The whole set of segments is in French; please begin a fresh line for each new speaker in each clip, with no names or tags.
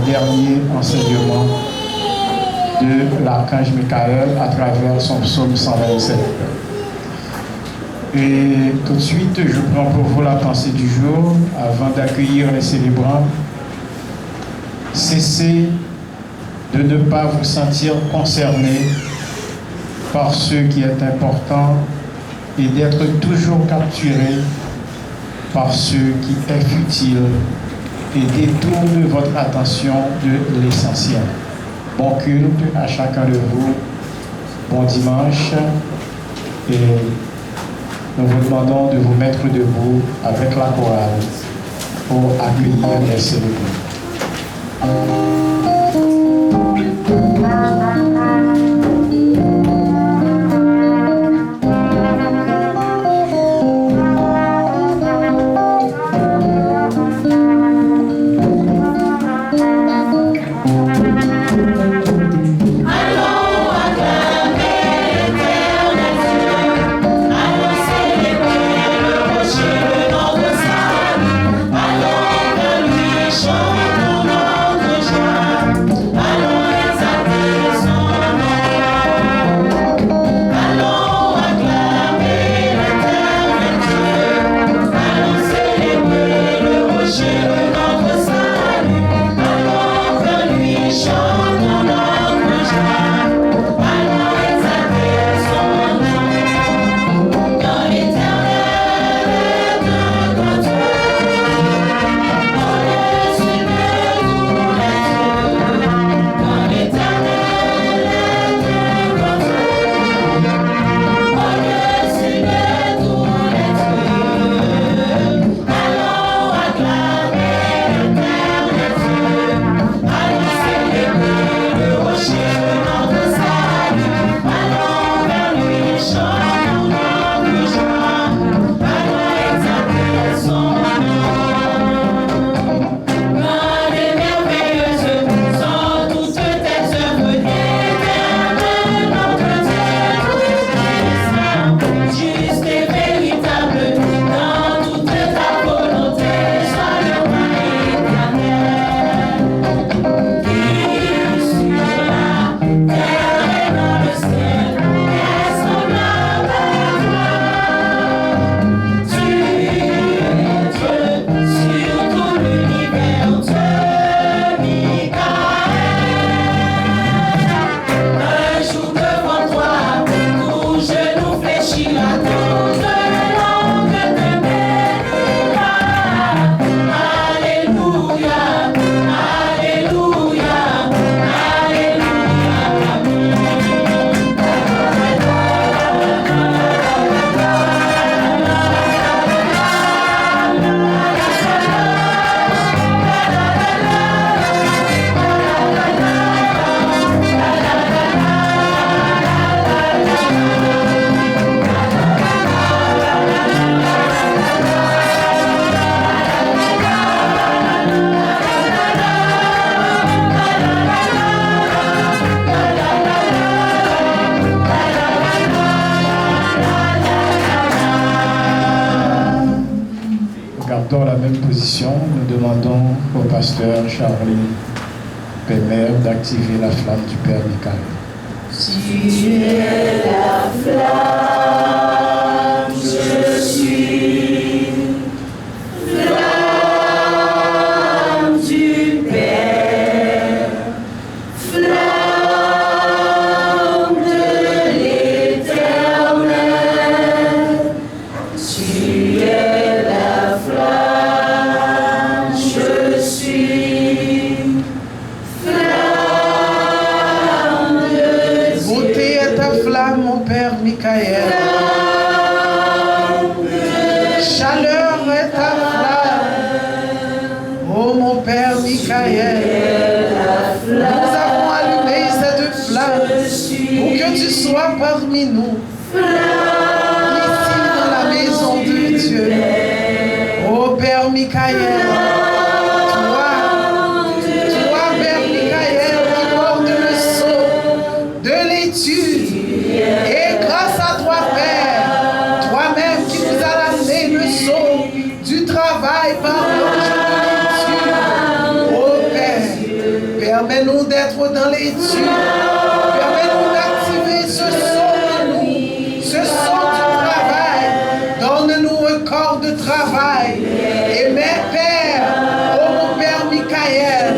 dernier enseignement de l'archange Michael à travers son psaume 127. Et tout de suite, je prends pour vous la pensée du jour avant d'accueillir les célébrants. Cessez de ne pas vous sentir concerné par ce qui est important et d'être toujours capturé par ce qui est futile et détourne votre attention de l'essentiel. Bon culte à chacun de vous, bon dimanche, et nous vous demandons de vous mettre debout avec la chorale pour accueillir les célébrants. Dans la même position, nous demandons au pasteur Charlie Pémer d'activer la flamme du Père Michael.
Tu es la flamme, je suis flamme du Père, flamme de l'Éternel. Tu es la flamme, je suis flamme de Dieu.
Beauté est ta flamme, mon Père Michael. Chaleur est ta flamme, oh mon Père Michael. Nous avons allumé cette flamme pour que tu sois parmi nous, ici dans la maison de Dieu. Oh Père Michael, toi Père Michael qui porte le sceau de l'étude, et grâce à toi Père, toi-même qui nous as ramené le sceau du travail par l'ange de l'étude. Oh Père, Permets-nous d'être dans l'étude. Permets-nous d'activer ce son en nous, ce son du travail. Donne-nous un corps de travail. Et mes pères, oh mon Père Michael,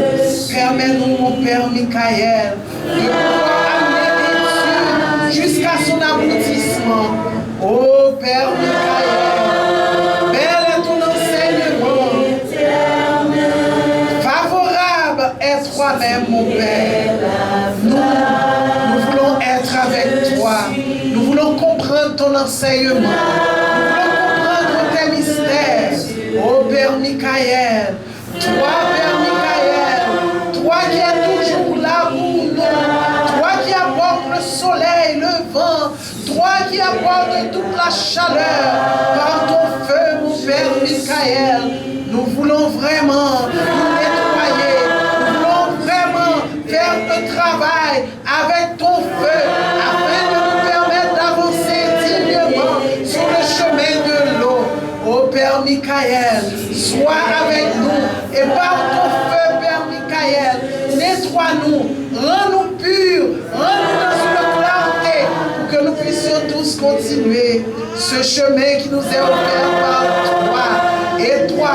permets-nous, mon Père Michael, de pouvoir amener l'étude jusqu'à son aboutissement. Oh Père Michael, bel est ton enseignement. Favorable est toi-même, mon Père. Nous voulons être avec toi. Nous voulons comprendre ton enseignement. Nous voulons comprendre tes mystères. Oh Père Michael, toi Père Michael, toi qui es toujours là pour nous, toi qui apportes le soleil, le vent, toi qui apportes toute la chaleur par ton feu, mon Père Michael, nous voulons vraiment nous nettoyer, nous voulons vraiment faire le travail avec ton feu afin de nous permettre d'avancer dignement sur le chemin de l'eau. Oh Père Michael, sois avec nous et par ton feu, Père Michael, nettoie-nous, rends-nous purs, rends-nous dans une clarté pour que nous puissions tous continuer ce chemin qui nous est offert par toi et toi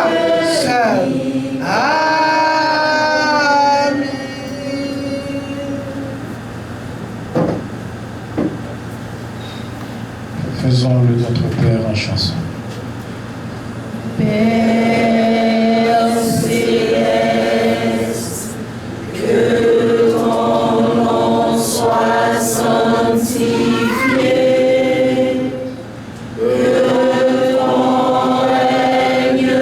seul. Amen.
Faisons le Notre Père en chanson.
Père céleste, que ton nom soit sanctifié, que ton règne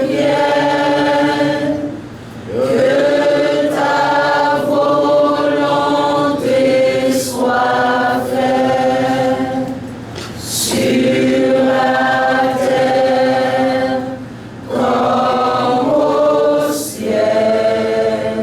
vienne, que ta volonté soit faite sur la terre comme au ciel.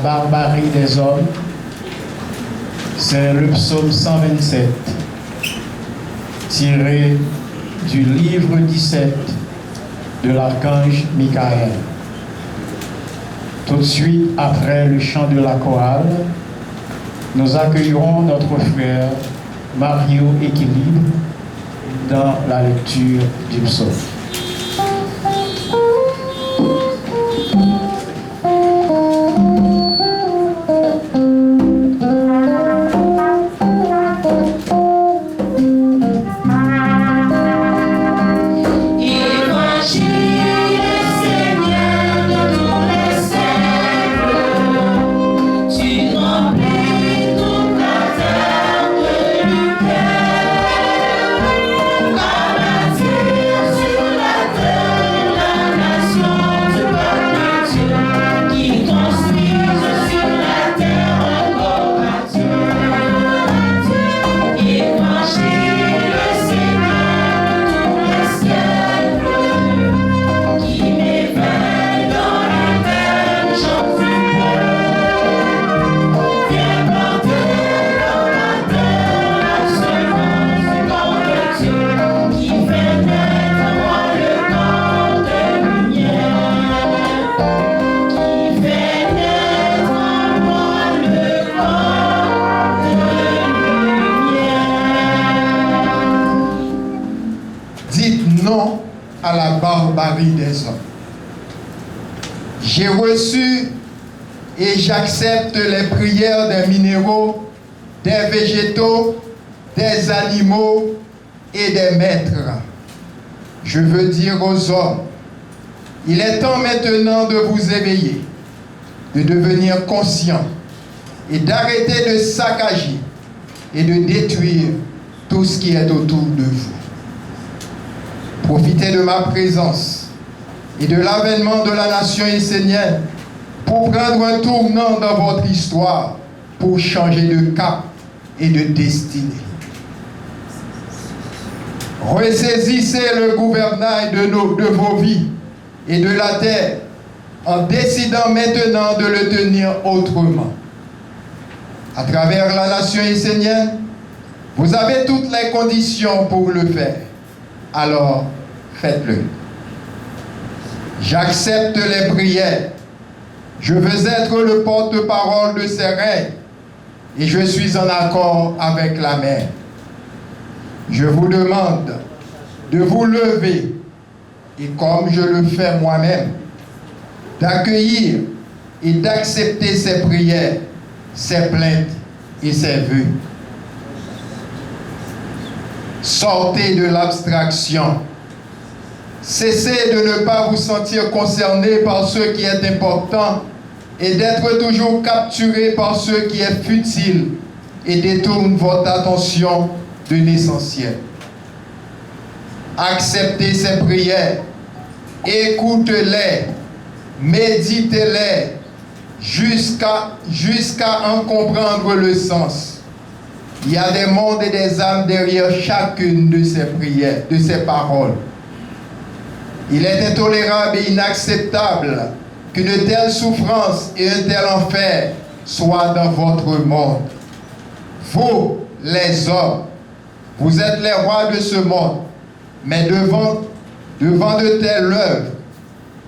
barbarie des hommes, c'est le psaume 127, tiré du livre 17 de l'archange Michael. Tout de suite après le chant de la chorale, nous accueillerons notre frère Mario Équilibre dans la lecture du psaume.
Des hommes. J'ai reçu et j'accepte les prières des minéraux, des végétaux, des animaux et des maîtres. Je veux dire aux hommes, il est temps maintenant de vous éveiller, de devenir conscients et d'arrêter de saccager et de détruire tout ce qui est autour de vous. Profitez de ma présence et de l'avènement de la nation essénienne pour prendre un tournant dans votre histoire, pour changer de cap et de destinée. Ressaisissez le gouvernail de vos vies et de la terre en décidant maintenant de le tenir autrement. À travers la nation essénienne, vous avez toutes les conditions pour le faire. Alors, faites-le. J'accepte les prières. Je veux être le porte-parole de ces règnes et je suis en accord avec la mère. Je vous demande de vous lever et comme je le fais moi-même, d'accueillir et d'accepter ces prières, ces plaintes et ces vœux. Sortez de l'abstraction. Cessez de ne pas vous sentir concerné par ce qui est important et d'être toujours capturé par ce qui est futile et détourne votre attention de l'essentiel. Acceptez ces prières, écoutez-les, méditez-les jusqu'à en comprendre le sens. Il y a des mondes et des âmes derrière chacune de ces prières, de ces paroles. Il est intolérable et inacceptable qu'une telle souffrance et un tel enfer soient dans votre monde. Vous, les hommes, vous êtes les rois de ce monde, mais devant de telles œuvres,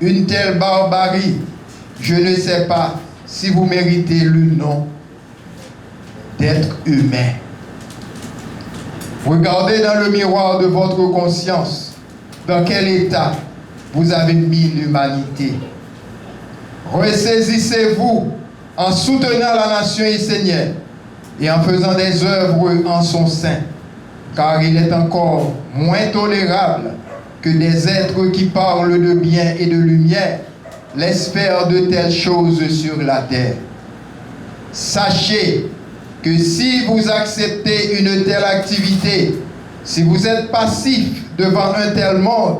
une telle barbarie, je ne sais pas si vous méritez le nom d'être humain. Regardez dans le miroir de votre conscience dans quel état vous avez mis l'humanité. Ressaisissez-vous en soutenant la nation essénienne et en faisant des œuvres en son sein, car il est encore moins tolérable que des êtres qui parlent de bien et de lumière laissent faire de telles choses sur la terre. Sachez que si vous acceptez une telle activité, si vous êtes passif devant un tel monde,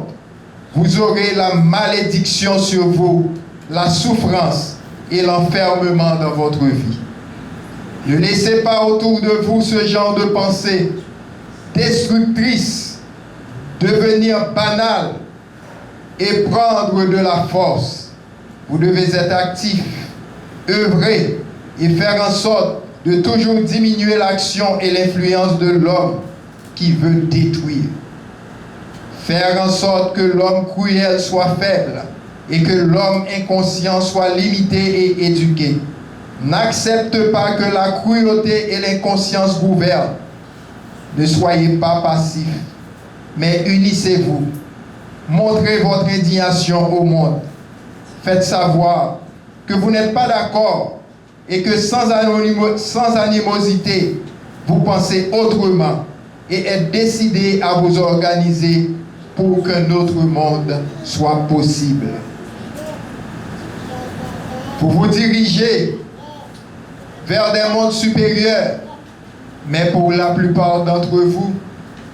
vous aurez la malédiction sur vous, la souffrance et l'enfermement dans votre vie. Ne laissez pas autour de vous ce genre de pensée destructrice devenir banale et prendre de la force. Vous devez être actif œuvrer et faire en sorte de toujours diminuer l'action et l'influence de l'homme qui veut détruire. Faire en sorte que l'homme cruel soit faible et que l'homme inconscient soit limité et éduqué. N'accepte pas que la cruauté et l'inconscience gouvernent. Ne soyez pas passifs, mais unissez-vous. Montrez votre indignation au monde. Faites savoir que vous n'êtes pas d'accord et que sans animosité, vous pensez autrement et êtes décidés à vous organiser pour qu'un autre monde soit possible. Vous vous dirigez vers des mondes supérieurs, mais pour la plupart d'entre vous,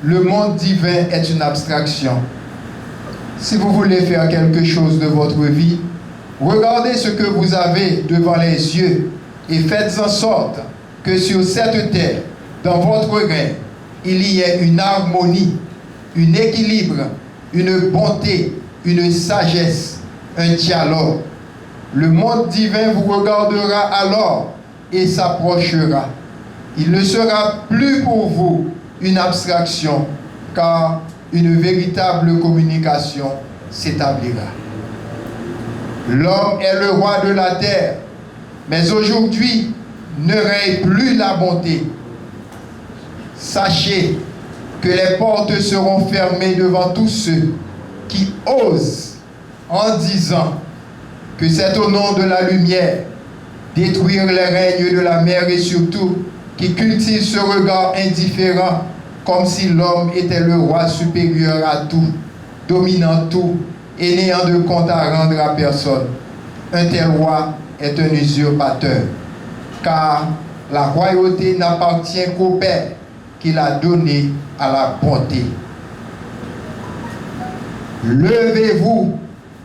le monde divin est une abstraction. Si vous voulez faire quelque chose de votre vie, regardez ce que vous avez devant les yeux et faites en sorte que sur cette terre, dans votre règne, il y ait une harmonie, un équilibre, une bonté, une sagesse, un dialogue. Le monde divin vous regardera alors et s'approchera. Il ne sera plus pour vous une abstraction, car une véritable communication s'établira. L'homme est le roi de la terre, mais aujourd'hui ne règne plus la bonté. Sachez que les portes seront fermées devant tous ceux qui osent, en disant que c'est au nom de la lumière, détruire les règnes de la mer et surtout qui cultivent ce regard indifférent comme si l'homme était le roi supérieur à tout, dominant tout et n'ayant de compte à rendre à personne. Un tel roi est un usurpateur, car la royauté n'appartient qu'au Père qu'il a donné à la bonté. Levez-vous,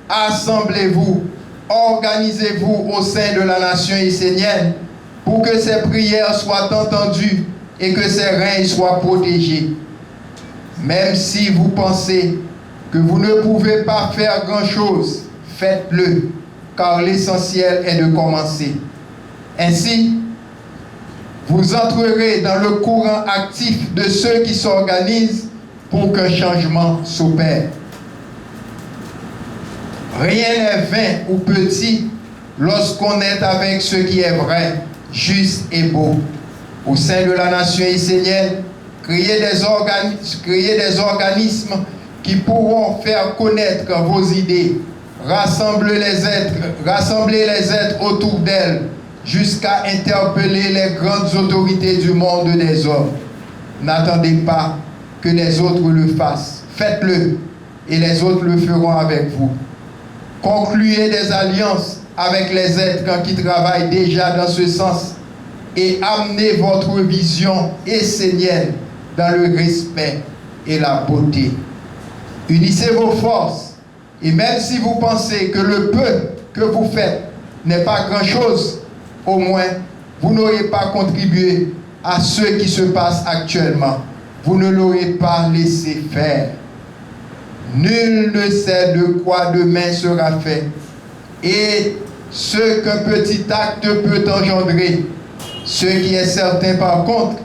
assemblez-vous, organisez-vous au sein de la nation essénienne pour que ces prières soient entendues et que ces règnes soient protégés. Même si vous pensez que vous ne pouvez pas faire grand-chose, faites-le, car l'essentiel est de commencer. Ainsi, vous entrerez dans le courant actif de ceux qui s'organisent pour qu'un changement s'opère. Rien n'est vain ou petit lorsqu'on est avec ce qui est vrai, juste et beau. Au sein de la nation essénienne, créez des organismes qui pourront faire connaître vos idées, rassembler les êtres autour d'elles, jusqu'à interpeller les grandes autorités du monde des hommes. N'attendez pas que les autres le fassent. Faites-le et les autres le feront avec vous. Concluez des alliances avec les êtres qui travaillent déjà dans ce sens et amenez votre vision essénienne dans le respect et la beauté. Unissez vos forces et même si vous pensez que le peu que vous faites n'est pas grand-chose, au moins vous n'aurez pas contribué à ce qui se passe actuellement. Vous ne l'aurez pas laissé faire. Nul ne sait de quoi demain sera fait. Et ce qu'un petit acte peut engendrer, ce qui est certain par contre,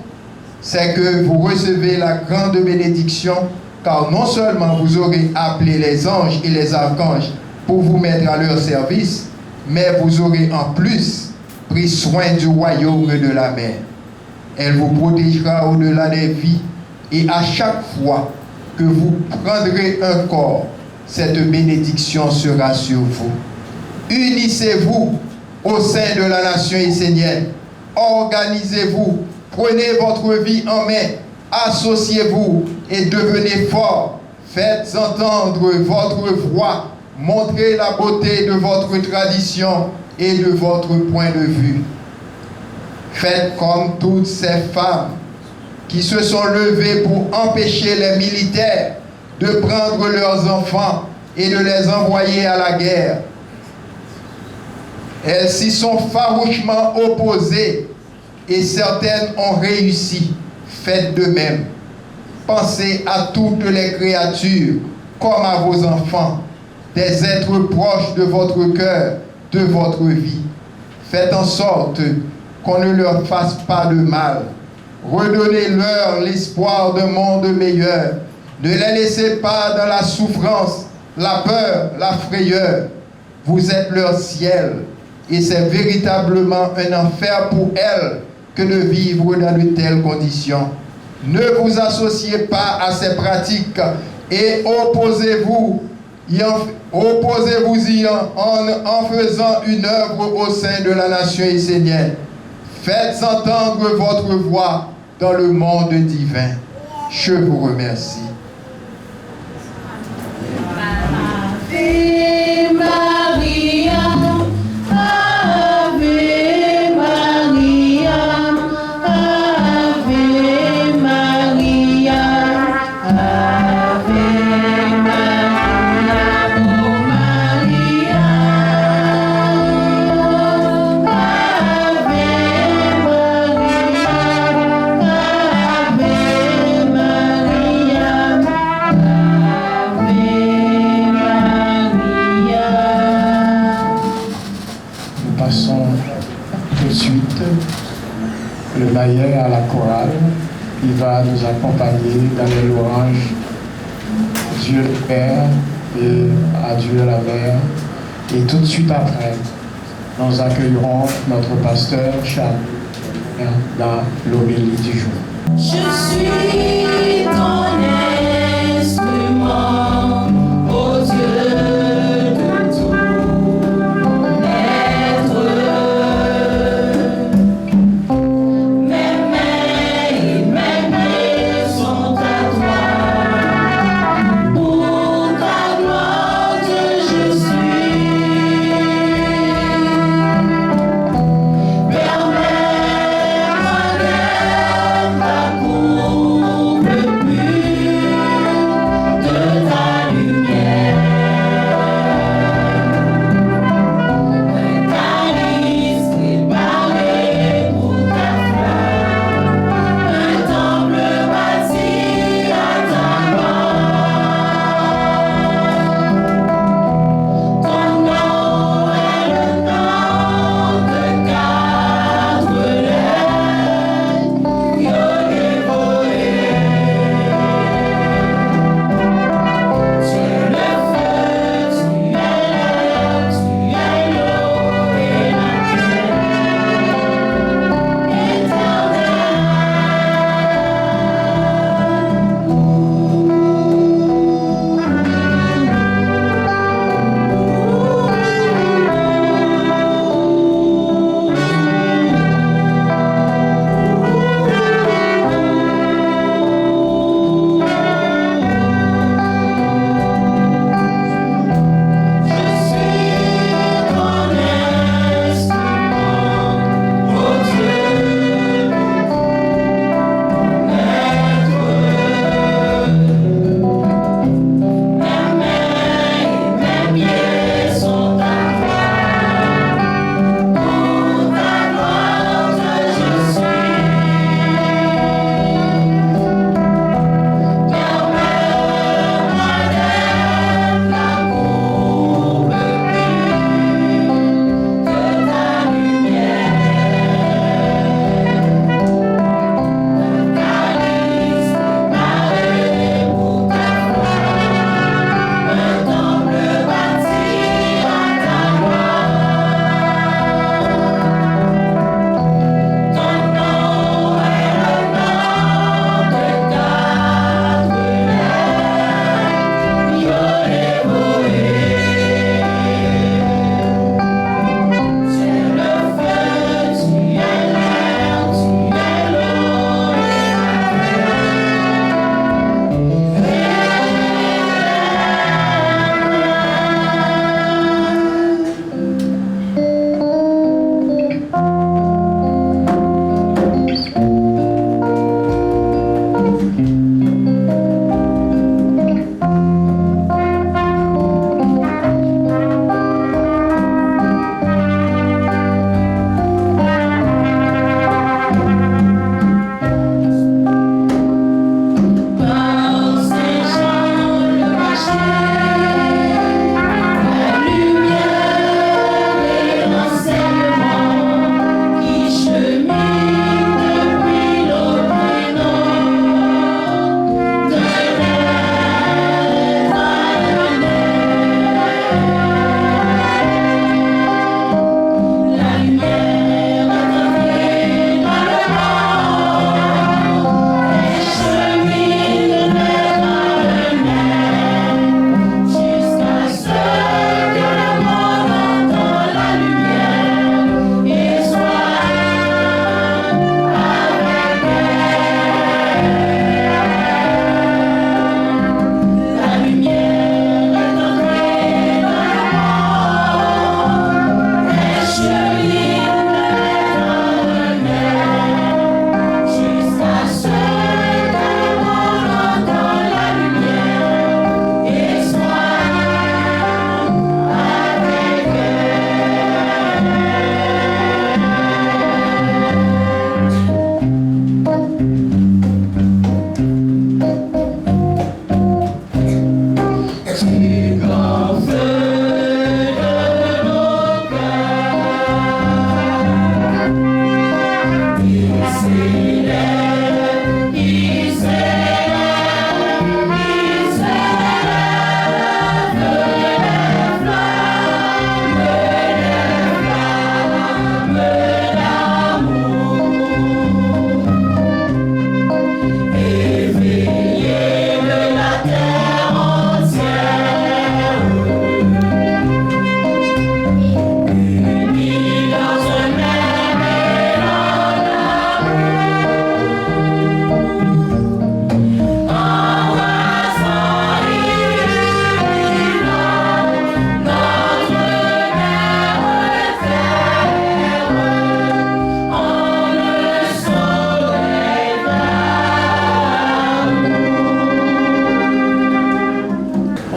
c'est que vous recevez la grande bénédiction, car non seulement vous aurez appelé les anges et les archanges pour vous mettre à leur service, mais vous aurez en plus pris soin du royaume de la mer. Elle vous protégera au-delà des vies et à chaque fois que vous prendrez un corps, cette bénédiction sera sur vous. Unissez-vous au sein de la nation essénienne. Organisez-vous, prenez votre vie en main, associez-vous et devenez forts. Faites entendre votre voix, montrez la beauté de votre tradition et de votre point de vue. Faites comme toutes ces femmes qui se sont levées pour empêcher les militaires de prendre leurs enfants et de les envoyer à la guerre. Elles s'y sont farouchement opposées et certaines ont réussi. Faites de même. Pensez à toutes les créatures comme à vos enfants, des êtres proches de votre cœur, de votre vie. Faites en sorte qu'on ne leur fasse pas de mal. Redonnez-leur l'espoir d'un monde meilleur. Ne les laissez pas dans la souffrance, la peur, la frayeur. Vous êtes leur ciel et c'est véritablement un enfer pour elles que de vivre dans de telles conditions. Ne vous associez pas à ces pratiques et opposez-vous-y en faisant une œuvre au sein de la nation essénienne. Faites entendre votre voix dans le monde divin. Je vous remercie.
Ave Maria, Ave Maria, Ave Maria, Ave Maria, oh Maria, Ave Maria, Ave Maria.
Nous passons tout de suite le baillet à la chorale. Il va nous accompagner dans les louanges à Dieu le Père et à Dieu la Mère. Et tout de suite après, nous accueillerons notre pasteur Charles dans l'homélie du jour.
Je suis ton instrument, ô Dieu de tout être. Mes mains sont à toi. Pour ta gloire, Dieu, je suis. Permets-moi d'être la coupe pure.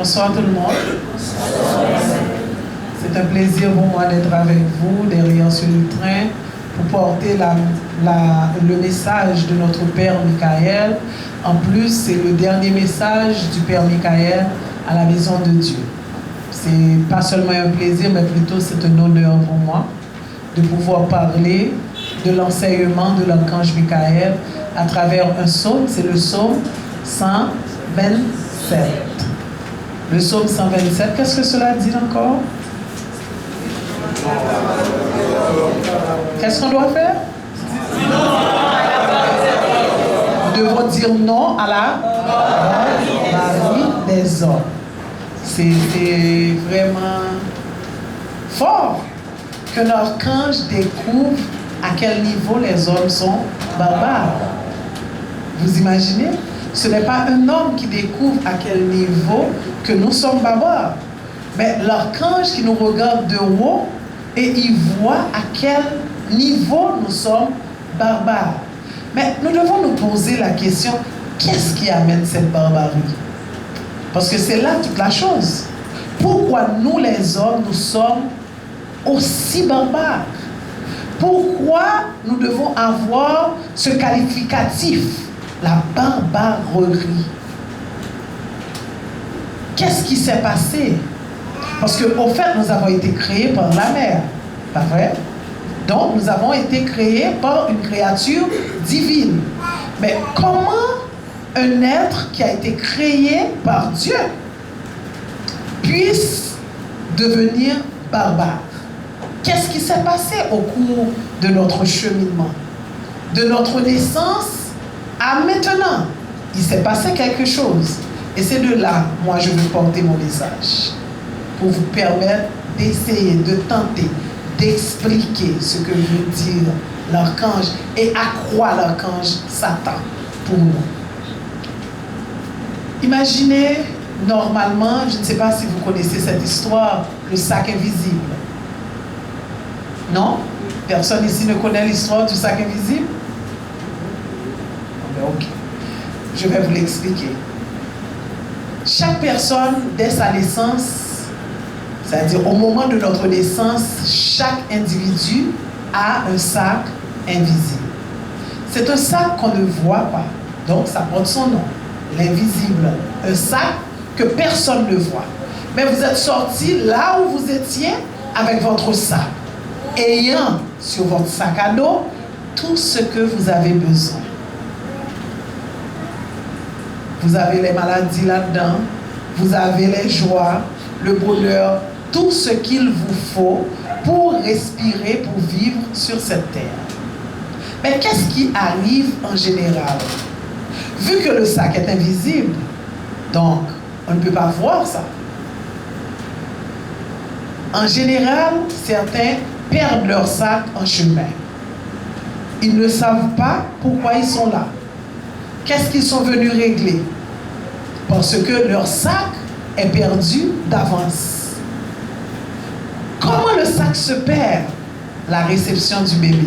Bonsoir tout le monde. C'est un plaisir pour moi d'être avec vous derrière sur le train pour porter le message de notre Père Michael. En plus, c'est le dernier message du Père Michael à la maison de Dieu. C'est pas seulement un plaisir, mais plutôt c'est un honneur pour moi de pouvoir parler de l'enseignement de l'archange Michael à travers un psaume. C'est le psaume 127. Le psaume 127, qu'est-ce que cela dit encore? Qu'est-ce qu'on doit faire? Nous devons dire non à la vie des hommes. C'est vraiment fort que l'archange découvre à quel niveau les hommes sont barbares. Vous imaginez? Ce n'est pas un homme qui découvre à quel niveau que nous sommes barbares, mais l'archange qui nous regarde de haut et il voit à quel niveau nous sommes barbares. Mais nous devons nous poser la question, qu'est-ce qui amène cette barbarie? Parce que c'est là toute la chose. Pourquoi nous les hommes, nous sommes aussi barbares? Pourquoi nous devons avoir ce qualificatif, la barbarerie? Qu'est-ce qui s'est passé? Parce qu'au fait, nous avons été créés par la mer, pas vrai? Donc, nous avons été créés par une créature divine. Mais comment un être qui a été créé par Dieu puisse devenir barbare? Qu'est-ce qui s'est passé au cours de notre cheminement? De notre naissance à maintenant, il s'est passé quelque chose. Et c'est de là, moi, je veux porter mon message pour vous permettre d'essayer, de tenter, d'expliquer ce que veut dire l'archange et à quoi l'archange s'attend pour nous. Imaginez, normalement, je ne sais pas si vous connaissez cette histoire, le sac invisible. Non? Personne ici ne connaît l'histoire du sac invisible? Ok. Je vais vous l'expliquer. Chaque personne, dès sa naissance, c'est-à-dire au moment de notre naissance, chaque individu a un sac invisible. C'est un sac qu'on ne voit pas, donc ça porte son nom, l'invisible. Un sac que personne ne voit. Mais vous êtes sorti là où vous étiez avec votre sac, ayant sur votre sac à dos tout ce que vous avez besoin. Vous avez les maladies là-dedans, vous avez les joies, le bonheur, tout ce qu'il vous faut pour respirer, pour vivre sur cette terre. Mais qu'est-ce qui arrive en général? Vu que le sac est invisible, donc on ne peut pas voir ça. En général, certains perdent leur sac en chemin. Ils ne savent pas pourquoi ils sont là. Qu'est-ce qu'ils sont venus régler? Parce que leur sac est perdu d'avance. Comment le sac se perd? La réception du bébé.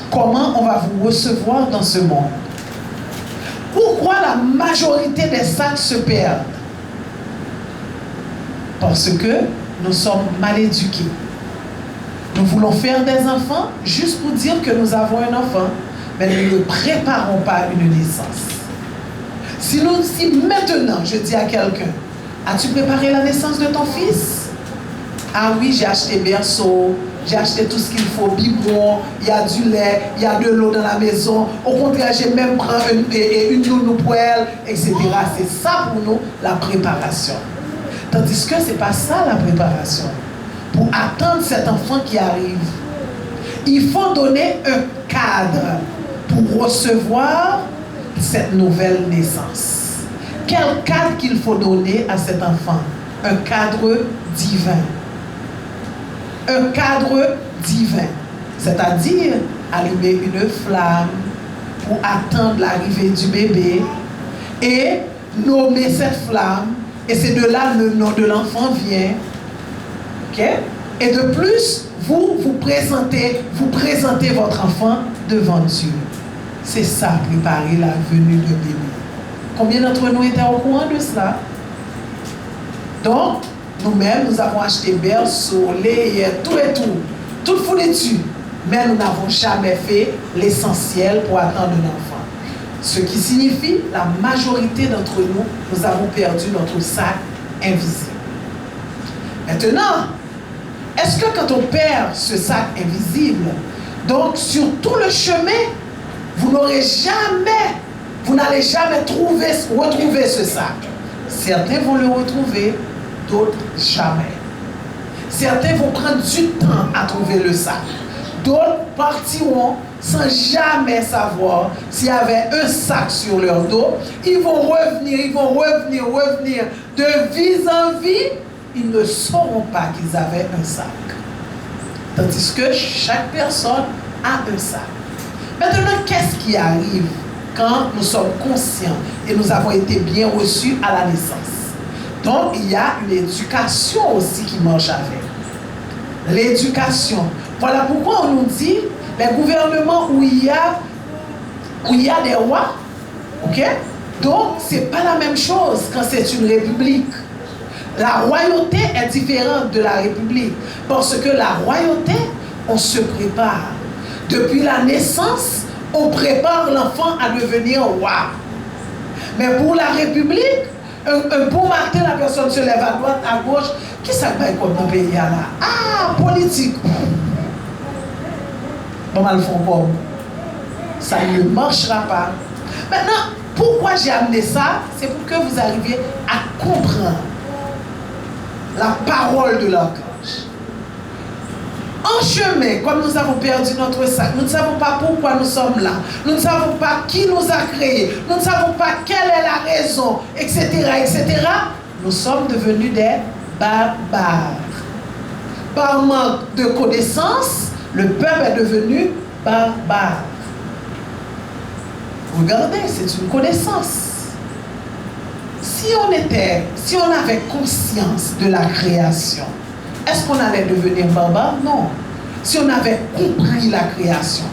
Comment on va vous recevoir dans ce monde? Pourquoi la majorité des sacs se perdent? Parce que nous sommes mal éduqués. Nous voulons faire des enfants juste pour dire que nous avons un enfant, mais nous ne préparons pas une naissance. Si maintenant je dis à quelqu'un, as-tu préparé la naissance de ton fils? Ah oui, j'ai acheté berceau, j'ai acheté tout ce qu'il faut, biberon, il y a du lait, il y a de l'eau dans la maison. Au contraire, j'ai même pris une nounou pour elle, etc. C'est ça pour nous, la préparation. Tandis que ce n'est pas ça la préparation. Pour attendre cet enfant qui arrive, il faut donner un cadre pour recevoir cette nouvelle naissance. Quel cadre qu'il faut donner à cet enfant? Un cadre divin. Un cadre divin. C'est-à-dire allumer une flamme pour attendre l'arrivée du bébé et nommer cette flamme. Et c'est de là le nom de l'enfant vient. Okay? Et de plus, vous présentez votre enfant devant Dieu. C'est ça, préparer la venue de bébé. Combien d'entre nous étaient au courant de cela? Donc, nous-mêmes, nous avons acheté berceau, lait, tout et tout. Toute fourniture. Mais nous n'avons jamais fait l'essentiel pour attendre un enfant. Ce qui signifie, la majorité d'entre nous, nous avons perdu notre sac invisible. Maintenant, est-ce que quand on perd ce sac invisible, donc sur tout le chemin, vous n'allez jamais retrouver ce sac? Certains vont le retrouver, d'autres jamais. Certains vont prendre du temps à trouver le sac. D'autres partiront sans jamais savoir s'il y avait un sac sur leur dos. Ils vont revenir de vie en vie. Ils ne sauront pas qu'ils avaient un sac. Tandis que chaque personne a un sac. Maintenant, qu'est-ce qui arrive quand nous sommes conscients et nous avons été bien reçus à la naissance? Donc, il y a une éducation aussi qui marche avec. L'éducation. Voilà pourquoi on nous dit, les gouvernements où il y a des rois, ok? Donc, ce n'est pas la même chose quand c'est une république. La royauté est différente de la république. Parce que la royauté, on se prépare. Depuis la naissance, on prépare l'enfant à devenir roi. Mais pour la république, un bon matin, la personne se lève à droite, à gauche. Qu'est-ce que ça va comme dans le pays là? Ah, politique. Bon, mal font comme. Ça ne marchera pas. Maintenant, pourquoi j'ai amené ça? C'est pour que vous arriviez à comprendre la parole de l'archange. En chemin, comme nous avons perdu notre sac, nous ne savons pas pourquoi nous sommes là, nous ne savons pas qui nous a créés, nous ne savons pas quelle est la raison, etc., etc. Nous sommes devenus des barbares. Par manque de connaissances, le peuple est devenu barbare. Regardez, c'est une connaissance. Si on avait conscience de la création, est-ce qu'on allait devenir barbare? Non. Si on avait compris la création,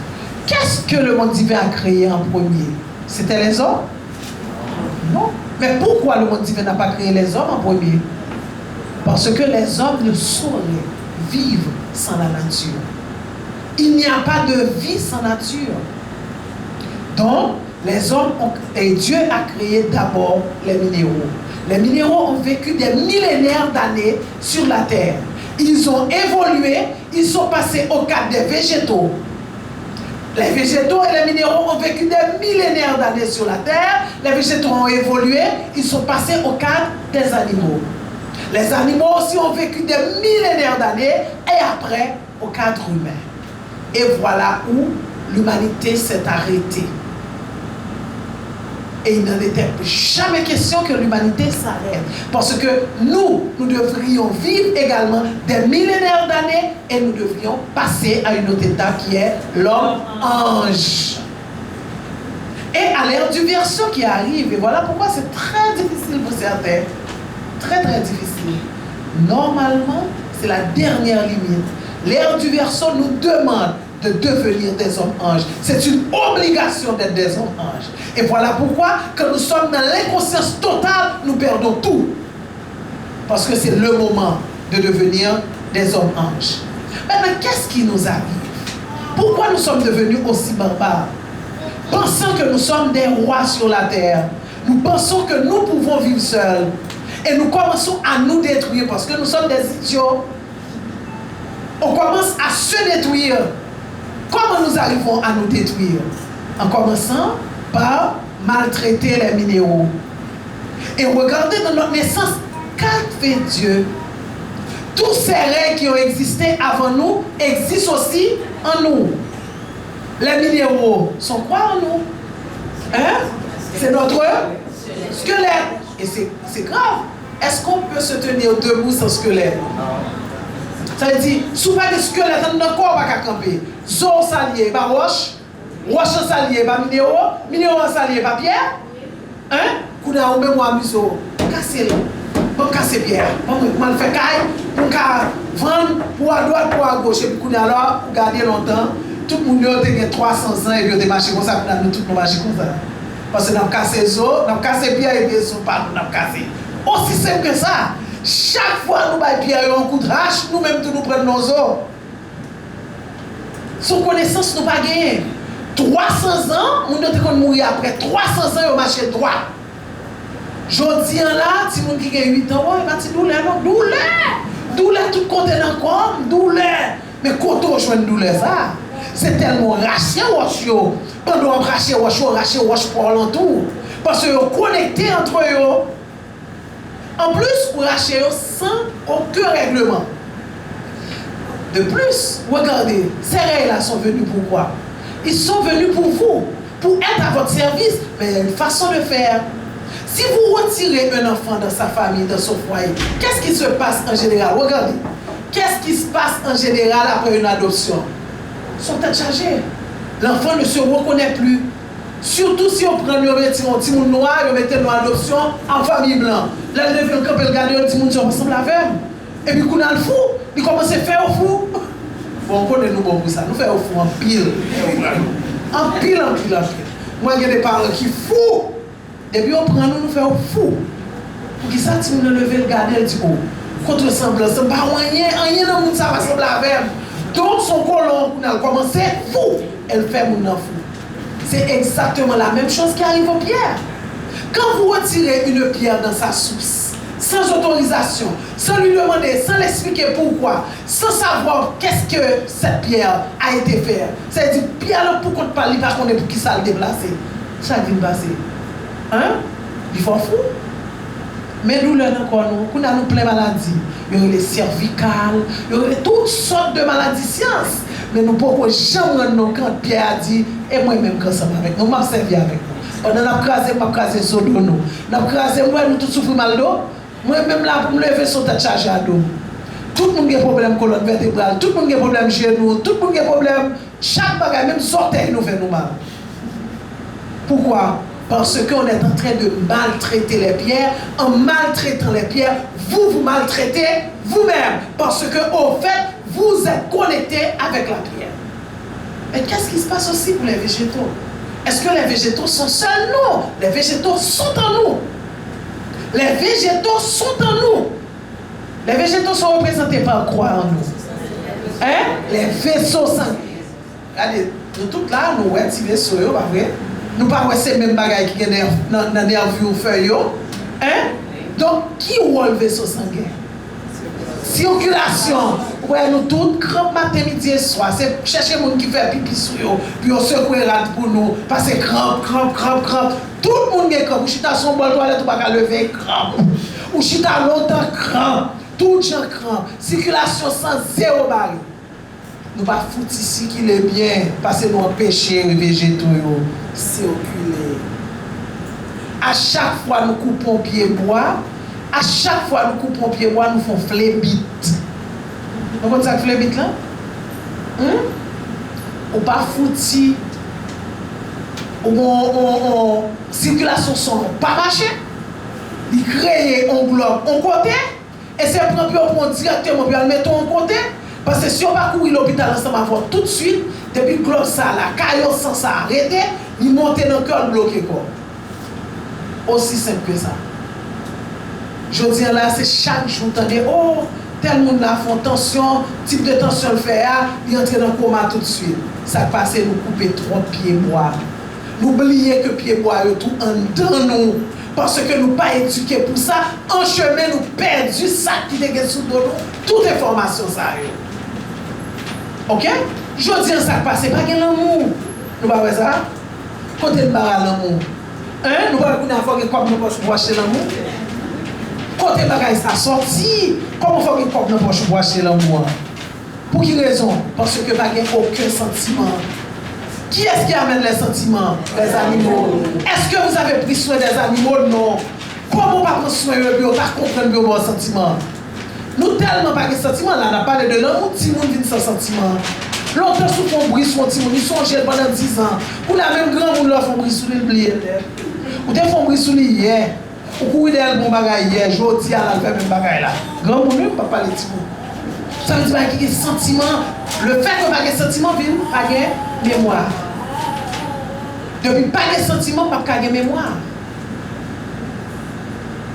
qu'est-ce que le monde divin a créé en premier? C'était les hommes? Non. Mais pourquoi le monde divin n'a pas créé les hommes en premier? Parce que les hommes ne sauraient vivre sans la nature. Il n'y a pas de vie sans nature. Donc, les hommes et Dieu a créé d'abord les minéraux. Les minéraux ont vécu des millénaires d'années sur la terre. Ils ont évolué, ils sont passés au cadre des végétaux. Les végétaux et les minéraux ont vécu des millénaires d'années sur la terre. Les végétaux ont évolué, ils sont passés au cadre des animaux. Les animaux aussi ont vécu des millénaires d'années et après au cadre humain. Et voilà où l'humanité s'est arrêtée. Et il n'en était jamais question que l'humanité s'arrête. Parce que nous devrions vivre également des millénaires d'années et nous devrions passer à un autre état qui est l'homme-ange. Et à l'ère du verseau qui arrive, et voilà pourquoi c'est très difficile pour certains. Très très difficile. Normalement, c'est la dernière limite. L'ère du verseau nous demande de devenir des hommes-anges. C'est une obligation d'être des hommes-anges. Et voilà pourquoi, quand nous sommes dans l'inconscience totale, nous perdons tout. Parce que c'est le moment de devenir des hommes-anges. Maintenant, qu'est-ce qui nous arrive? Pourquoi nous sommes devenus aussi barbares? Pensant que nous sommes des rois sur la terre. Nous pensons que nous pouvons vivre seuls. Et nous commençons à nous détruire parce que nous sommes des idiots. On commence à se détruire. Comment nous arrivons à nous détruire? En commençant par maltraiter les minéraux. Et regardez dans notre naissance, qu'a fait Dieu? Tous ces règles qui ont existé avant nous existent aussi en nous. Les minéraux sont quoi en nous? Hein? C'est notre squelette. Et c'est grave. Est-ce qu'on peut se tenir debout sans squelette? Ça veut dire, souvent des squelettes dans le corps, on va camper. Zo salier, pas roche. Roche salier, pas minéraux. Minéraux salier, pas pierre. Hein? Kouda ou même moi, miso. Casser là. Pour casser pierre. Pour me faire caille. Pour vendre pour à droite, pour à gauche. Et puis kouda là, pour garder longtemps. Tout le monde a 300 ans et puis on marché comme ça. Nous tous nous marchons comme ça. Parce que nous avons cassé les os, nous avons cassé pierre et bien sûr pas nous avons cassé. Aussi simple que ça. Chaque fois nous baillons pierre un coup de hache, nous-mêmes nous prenons nos os. Son connaissance nous pas gagné. 300 ans, nous devons mourir après 300 ans, on marche droit. Jodi là, si moun qui a 8 ans, ouais, pas de douleur, non, douleur tout côté dans corps, douleur. Mais quand on joue une douleur ça, c'est tellement raché wash yo. Pendant raché wash pour l'entour parce que yo connecté entre eux. En plus, pour racher sans aucun règlement. De plus, regardez, ces règles-là sont venues pour quoi? Ils sont venus pour vous, pour être à votre service, mais il y a une façon de faire. Si vous retirez un enfant dans sa famille, dans son foyer, qu'est-ce qui se passe en général? Regardez, qu'est-ce qui se passe en général après une adoption? Ils sont chargés. L'enfant ne se reconnaît plus. Surtout si on prend un petit monde noir, on met une adoption en famille blanche. Là, il devient quand il regarde un petit monde qui ressemble à même. Et puis, quand on a le fou, il commence à faire au fou. Bon, on connaît nous bon pour ça. Nous faisons au fou en pile. En pile. Moi, il y a des parents qui fou. Et puis, on prend nous faisons au fou. Pour qui ça, si on lever le garder, il dit, oh, contre semblance, c'est pas rien dans le monde, ça va sembler à même. Donc, son colon, on a commencé fou. Elle fait mon enfant. C'est exactement la même chose qui arrive aux pierres. Quand vous retirez une pierre dans sa source, sans autorisation, sans lui demander, sans l'expliquer pourquoi, sans savoir qu'est-ce que cette pierre a été faite, c'est-à-dire, pierre, pourquoi tu parles, parce qu'on est pour qui ça le déplacer. Ça vient passer. Hein? Il faut fou. Mais nous, là, encore, nous avons plein de maladies. Il y a les cervicales, il y a toutes sortes de maladies sciences. Mais nous ne pouvons jamais nous quand Pierre a dit, et moi-même, quand ça va avec nous, je servi avec nous. On a crasé sur nous. On a crasé, moi, nous tous souffrons mal d'eau. Moi-même, là, pour me lever sur ta charge à dos. Tout le monde a des problèmes colonne vertébrale, tout le monde a des problèmes genou, tout le monde a des problèmes. Chaque bagage, même sortir, nous fait nous mal. Pourquoi? Parce qu'on est en train de maltraiter les pierres. En maltraitant les pierres, vous vous maltraitez vous-même. Parce que, au fait, vous êtes connecté avec la pierre. Mais qu'est-ce qui se passe aussi pour les végétaux? Est-ce que les végétaux sont seuls? Non. Les végétaux sont en nous. Les végétaux sont en nous. Les végétaux sont représentés par quoi en nous? Hein? Les vaisseaux sanguins. Regardez, nous tous là, nous avons des vaisseaux, pas vrai? Nous ne pouvons pas ces mêmes bagages qui sont dans les nervures ou feuilles. Hein? Donc, qui est le vaisseau sanguin? Circulation. Ouais, nous tous, crampe matin, midi et soir. C'est chercher les gens qui fait pipi sur eux, puis on se rate pour nous. Parce que crampe. Tout le monde est crampe. Ou chita son bol toilette, ou pas lever, crampe. Ou chita longtemps, crampe. Tout le gens crampe. Circulation sans zéro baril. Nous ne pouvons pas foutre ici qu'il est bien, parce que nous empêchons les végétaux de circuler. À chaque fois nous coupons pied bois, à chaque fois nous coupons pied bois, nous faisons flébite. Vous comprenez ça, flébite là? Ou pas foutre, ou circulation son pas marché, il crée un globe en côté, et c'est pour directement pour le mettre en côté. Parce que si on va courir l'hôpital ensemble avant tout de suite, depuis que l'autre ça, la caillot sans ça arrêter, il monte dans le cœur bloqué quoi. Aussi simple que ça. Je dis là, c'est chaque jour, attendez, oh, tel monde là font tension, type de tension le fait, il entre dans le coma tout de suite. Ça passe, nous couper 3 pieds bois. N'oubliez que pieds bois est tout en dedans nous. Parce que nous ne sommes pas éduqués pour ça. En chemin, nous perdons ça qui est sous nous. Toute information, ça arrive. Ok? Je dis ça passe, pas qu'il y a l'amour. Nous ne pouvons pas faire ça. Côté de l'amour. Hein? Nous ne pouvons pas faire comme nous pouvons acheter l'amour. Côté de bagaille, ça sorti. Comment faire comme nous pouvons acheter l'amour? Pour quelle raison? Parce que nous n'avons aucun sentiment. Qui est-ce qui amène les sentiments? Les animaux. Est-ce que vous avez pris soin des animaux? Non. Comment pas prendre soin de eux? Pas comprendre vos sentiments. Nous tellement pas de sentiments, là, on a parlé de l'amour, petit monde vit sans sentiment. Longtemps, sous font bruit sur un petit monde, ils sont gênés pendant 10 ans. Ou la même grand monde leur font bruit sur l'oublier. Ou des font bruit sur lui hier. Ou courir derrière bon bagaille hier, jeudi à la fait même bagaille là. Grand monde, ne peut pas parler de petit monde. Ça veut dire qu'il y a des sentiments. Le fait que pas de sentiments, vient pas de mémoire. Depuis pas de sentiments, pas de mémoire.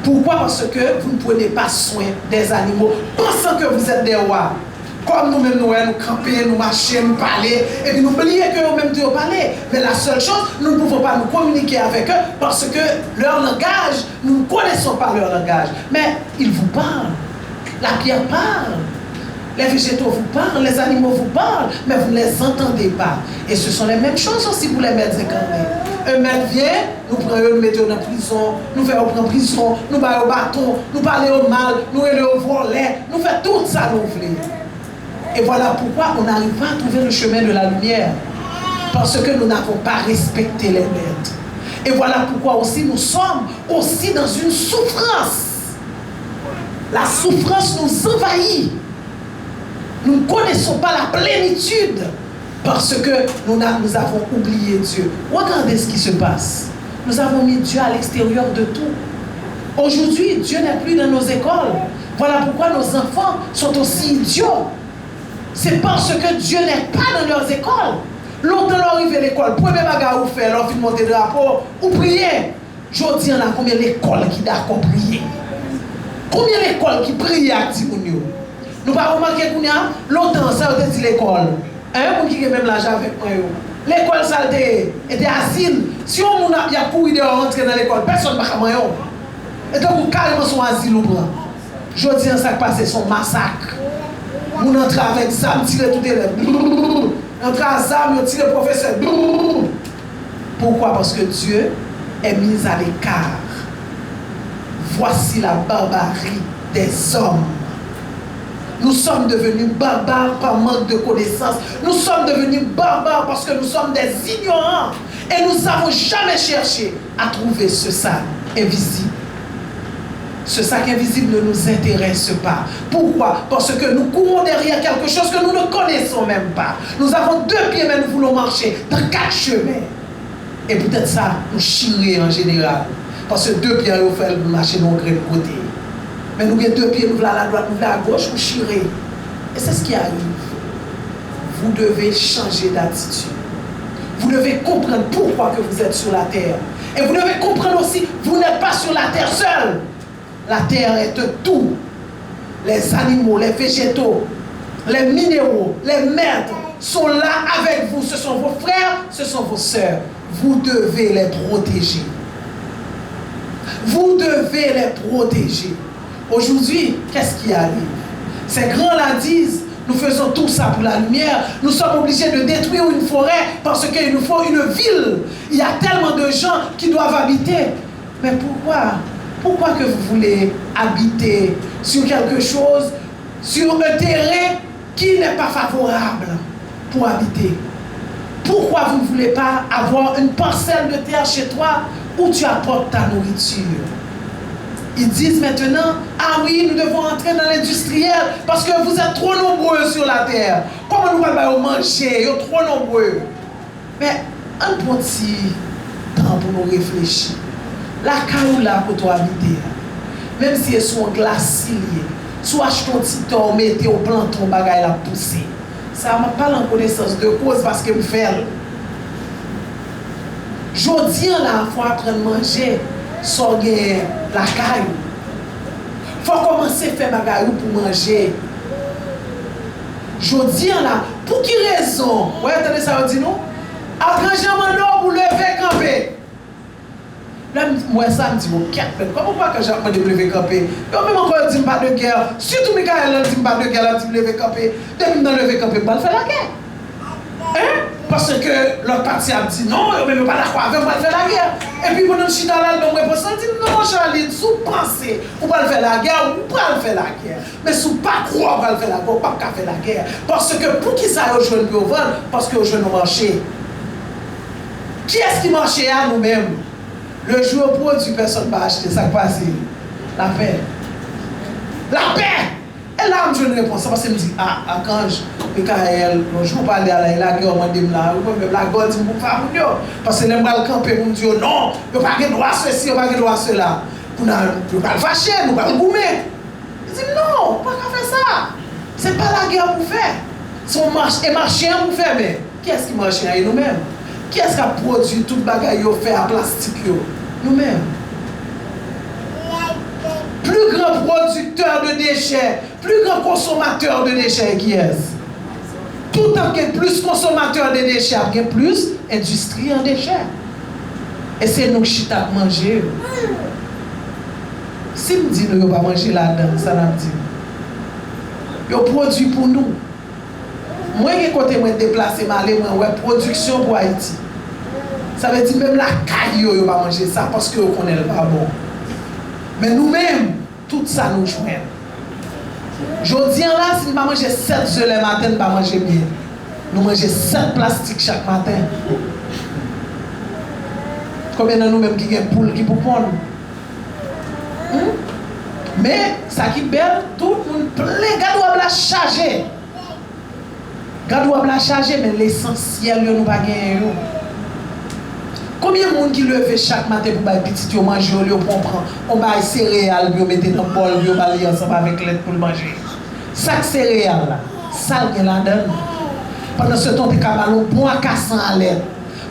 Pourquoi? Parce que vous ne prenez pas soin des animaux, pensant que vous êtes des rois. Comme nous-mêmes, nous camper, nous marcher, nous parler, et puis nous oublions que nous-mêmes Dieu parler. Mais la seule chose, nous ne pouvons pas nous communiquer avec eux parce que leur langage, nous ne connaissons pas leur langage. Mais ils vous parlent. La pierre parle. Les végétaux vous parlent, les animaux vous parlent, mais vous ne les entendez pas. Et ce sont les mêmes choses aussi pour les maîtres incarnés. Un maître vient, nous prenons, nous mettons dans la prison, nous faisons prendre prison, nous baillons au bâton, nous parlons au mal, nous allons au volet, nous faisons tout ça, nous voulons. Et voilà pourquoi on n'arrive pas à trouver le chemin de la lumière. Parce que nous n'avons pas respecté les maîtres. Et voilà pourquoi aussi nous sommes aussi dans une souffrance. La souffrance nous envahit. Nous ne connaissons pas la plénitude parce que nous avons oublié Dieu. Regardez ce qui se passe. Nous avons mis Dieu à l'extérieur de tout. Aujourd'hui, Dieu n'est plus dans nos écoles. Voilà pourquoi nos enfants sont aussi idiots. C'est parce que Dieu n'est pas dans leurs écoles. Longtemps, leur arrive à l'école, premier bagarre ou faire, leur fin monter de rapport, ou prier. Je dis, on a combien d'écoles qui d'accord prier? Combien d'écoles qui prient à Timounio? Nous pas remarqué qu'on a longtemps, ça a été l'école. Un qui a même l'argent avec moi. L'école, ça était asile. Si on a couru de rentrer dans l'école, personne ne va pas. Et donc, carrément, son asile ou blanc. Je dis, ça qui passe, son massacre. On entre avec ça, on tire tout élève. Entre à ça, on tire le professeur. Pourquoi? Parce que Dieu est mis à l'écart. Voici la barbarie des hommes. Nous sommes devenus barbares par manque de connaissances. Nous sommes devenus barbares parce que nous sommes des ignorants. Et nous n'avons jamais cherché à trouver ce sac invisible. Ce sac invisible ne nous intéresse pas. Pourquoi? Parce que nous courons derrière quelque chose que nous ne connaissons même pas. Nous avons 2 pieds, mais nous voulons marcher dans 4 chemins. Et peut-être ça, nous chirer en général. Parce que 2 pieds, nous faisons marcher dans le côté. Mais nous avons 2 pieds, nous voulons à la droite, nous voulons à gauche, nous chirer. Et c'est ce qui arrive. Vous devez changer d'attitude. Vous devez comprendre pourquoi que vous êtes sur la terre. Et vous devez comprendre aussi, vous n'êtes pas sur la terre seul. La terre est tout. Les animaux, les végétaux, les minéraux, les maîtres sont là avec vous. Ce sont vos frères, ce sont vos sœurs. Vous devez les protéger. Vous devez les protéger. Aujourd'hui, qu'est-ce qui arrive? Ces grands-là disent, nous faisons tout ça pour la lumière. Nous sommes obligés de détruire une forêt parce qu'il nous faut une ville. Il y a tellement de gens qui doivent habiter. Mais pourquoi? Pourquoi que vous voulez habiter sur quelque chose, sur un terrain qui n'est pas favorable pour habiter? Pourquoi vous ne voulez pas avoir une parcelle de terre chez toi où tu apportes ta nourriture? Ils disent maintenant, ah oui, nous devons entrer dans l'industriel parce que vous êtes trop nombreux sur la terre. Comment nous allons manger? Ils sont trop nombreux. Mais un petit temps pour nous réfléchir. La caillou là pour toi habiter, même si elles sont glaciers, soit acheter un petit temps, mettez au planton, bagaille la pousser. Ça m'a pas en connaissance de cause parce que me fait. Jodi là, faut apprendre à manger, sans la caillou. Faut commencer à faire bagaille pour manger. Jodi là, pour qui raison? Vous entendez ça dit non? Après j'ai demandé pour lever camper. Là, moi, ça me dit, comment pas que j'ai demandé de lever camper? Yo, même encore, dit pas de guerre. Surtout, Michael, dit pas de guerre, dit lever camper. Depuis que lever camper, on va faire la guerre. Hein? Parce que l'autre parti a dit non, yo, même pas d'accord avec, on va faire la guerre. Et puis, pendant que je suis dans la réponse, on dit non, Charline, sous pensez, on va faire la guerre, on va faire la guerre. Mais sous pas croire, on va faire la guerre, on va pas faire la guerre. Parce que pour qui ça a joué au vendre? Parce que joué au marché. Qui est-ce qui marchait à nous-mêmes? Le jour produit, personne ne va acheter. Ça passe. La paix. La paix! Et là, je ne réponds pas parce que je me dis, ah, Archange, Michael, je ne vais pas aller à la guerre, on dit là, la guerre dit, parce que les mal campés, on dit, non, je n'ai pas le droit à ceci, je n'ai pas le droit à cela. Nous ne pouvons pas le fâcher, nous ne pouvons pas le goumer. Je dis, non, on ne peut pas faire ça. Ce n'est pas la guerre pour faire. Si on marche, et marcher pour faire, mais qui est-ce qui marche à nous-mêmes? Qui est-ce qui a produit tout le bagage fait à plastique? Nous-mêmes. grand producteur de déchets, plus grand consommateur de déchets qui est. Tout en qu'il y a plus consommateur de déchets, il y a plus industrie en déchets. Et c'est nous qui chita manger. Si nous disons que nous ne pas manger là-dedans, ça nous dit. Ils produit pour nous. Moi, quand je déplacé, je production pour Haïti. Ça veut dire même la caille, ils ne pas manger ça parce que on est pas bon. Mais nous-mêmes, tout ça nous joint. Je dis là, si nous ne pas manger 7 œufs le matin, nous ne pas manger bien. Nous mangeons 7 plastiques chaque matin. Combien de nous-mêmes qui ont poule qui pour prendre? Mais ça qui est belle, tout le monde plein, gars la charger. Gars la charger, mais l'essentiel, nous ne pas gagner. Combien de monde qui lève chaque matin pour bailler petit yo manger au lieu pour prendre on baille céréales yo mettre dans bol yo bailler ensemble avec l'aide pour le manger. Chaque céréales là, ça vient la donne. Pendant ce temps tu as ballon bon à casser à l'aide.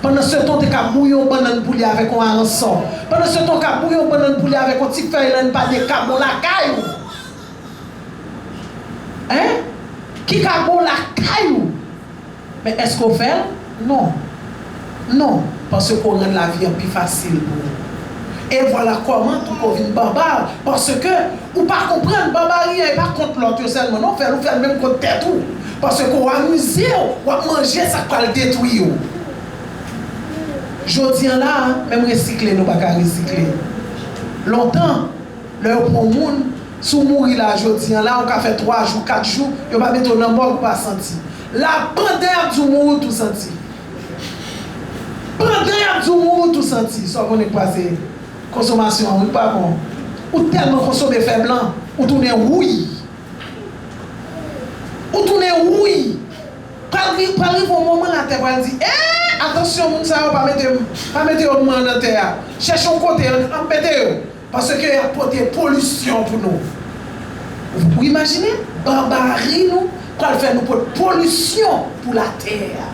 Pendant ce temps tu as bouillon banane poulet avec un rançon. Pendant ce temps tu as bouillon banane poulet avec un petit feuille là pas de cabon la caillou. Hein? Qui cabon la caillou? Mais est-ce qu'on fait? Non. Non. Parce qu'on rend la vie plus facile pour nous. Et voilà comment tout qu'on vient barbare. Parce que, ou pas comprendre, barbarie et pas contre l'autre seulement. Non, nous faire même contre tête tout. Parce qu'on va amuser, on va manger, ça va le détruire. Je dis là, même recycler, nous ne pouvons pas recycler. Longtemps, leur pour le monde, si vous mourrez là, je dis là, on a fait 3 jours, 4 jours, on va mettre dans le mort, on va sentir. La pandémie du monde, tout sentir. Pendant tout le monde tout senti, ça qu'on est passé consommation, pas bon. Ou tellement consommer fait blanc, ou tourner rouille. Ou tourner rouille. Par exemple, au moment la terre va dire attention moun ça pas mettre au monde dans terre. Cherchons côté en pété parce que y a porté pollution pour nous. Vous imaginez barbarie nous quand fait nous pour pollution pour la terre.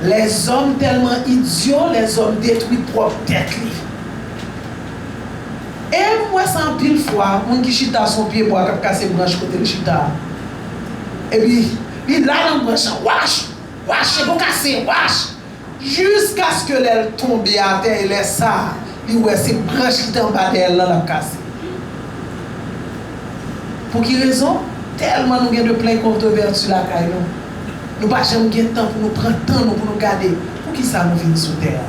Les hommes tellement idiots, les hommes détruisent propre tête. Et moi, sans pile fois, mon qui chita son pied pour casser branche côté le chita. Et puis, il là dans branche, wash, c'est pour casser, wash. Jusqu'à ce que l'elle tombe à terre et laisse ça, il ouais ces branches qui sont en bas d'elle là, la casser. Pour quelle raison? Tellement nous avons de plein controverses sur la caille. Nous n'avons pas jamais de temps pour nous prendre temps pour nous garder. Pour qui ça nous vient sur terre?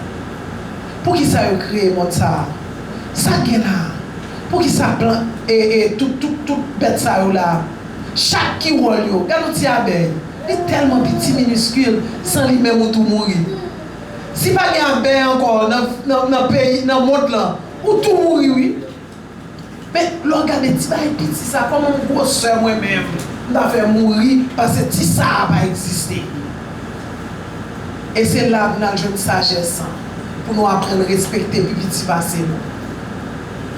Pour qui ça a créé le monde ça? Ça qui est là. Pour qui ça plante et tout bête ça là. Chaque qui roule, regarde notre abeille. Il est tellement petit, minuscule, sans lui-même ou tout mourir. Si pas il y a un abeille encore dans le pays, dans le monde là, ou tout mourir, oui. Mais regardez, petit petit ça comme un gros soeur moi-même. On a fait mourir parce que si ça n'a pas existé. Et c'est là que nous avons une sagesse pour nous apprendre à respecter le petit passé.